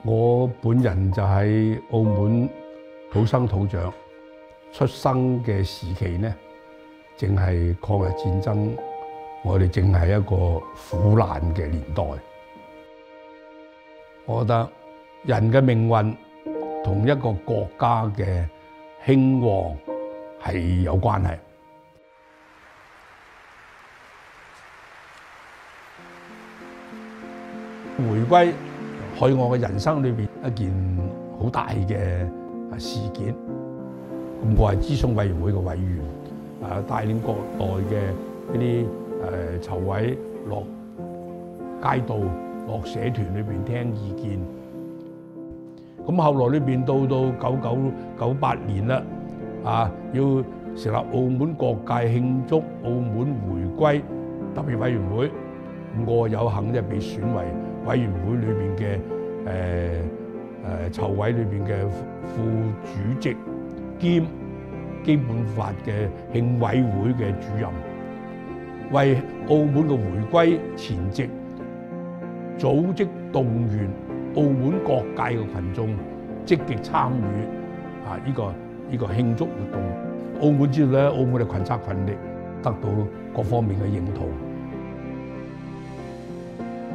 我本人就喺澳門土生土長，出生嘅時期呢，正係抗日戰爭，我哋正係一個苦難嘅年代。我覺得人嘅命運同一個國家嘅興旺係有關係。回歸喺我嘅人生裏邊一件好大嘅事件。咁我係諮詢委員會嘅委員，帶領國內嘅呢啲籌委落街道、落社團裏邊聽意見。咁後來裏邊到9998年啦，要成立澳門各界慶祝澳門回歸特別委員會。我有幸就被選為委員會裏邊嘅籌委裏邊嘅副主席兼基本法嘅慶委會嘅主任，為澳門嘅回歸前夕組織動員澳門各界嘅群眾積極參與呢個慶祝活動。澳門知道咧，澳門嘅群策群力，得到各方面嘅認同。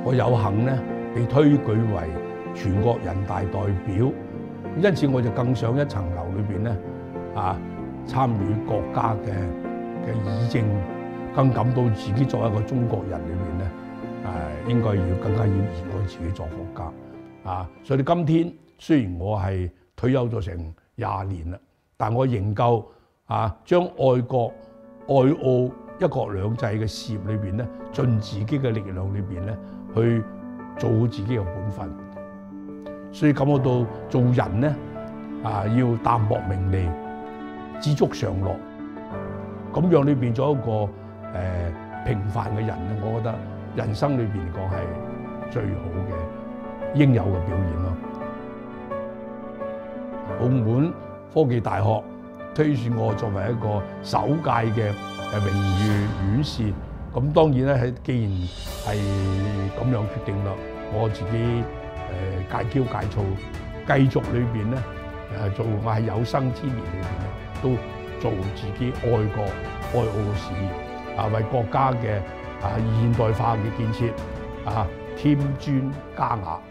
我有幸咧被推舉為全國人大代表，因此我就更上一層樓裏邊咧參與國家嘅議政，更感到自己作為一個中國人裏邊咧應該要更加要熱愛自己作國家所以今天雖然我係退休咗成20年啦，但我仍舊將愛國愛澳一國兩制嘅事業裏邊咧，盡自己嘅力量裏邊咧，去做好自己嘅本分。所以感覺到做人咧要淡泊名利，知足常樂，咁樣你變咗一個平凡嘅人咧，我覺得人生裏邊嚟講係最好嘅應有嘅表現咯。澳門科技大學推選我作為一個首屆嘅榮譽院士，咁當然咧係既然係咁樣決定啦，我自己戒驕戒躁，繼續裏邊咧做我係有生之年裏邊咧都做自己愛國愛澳嘅事業，為國家嘅現代化嘅建設添磚加瓦。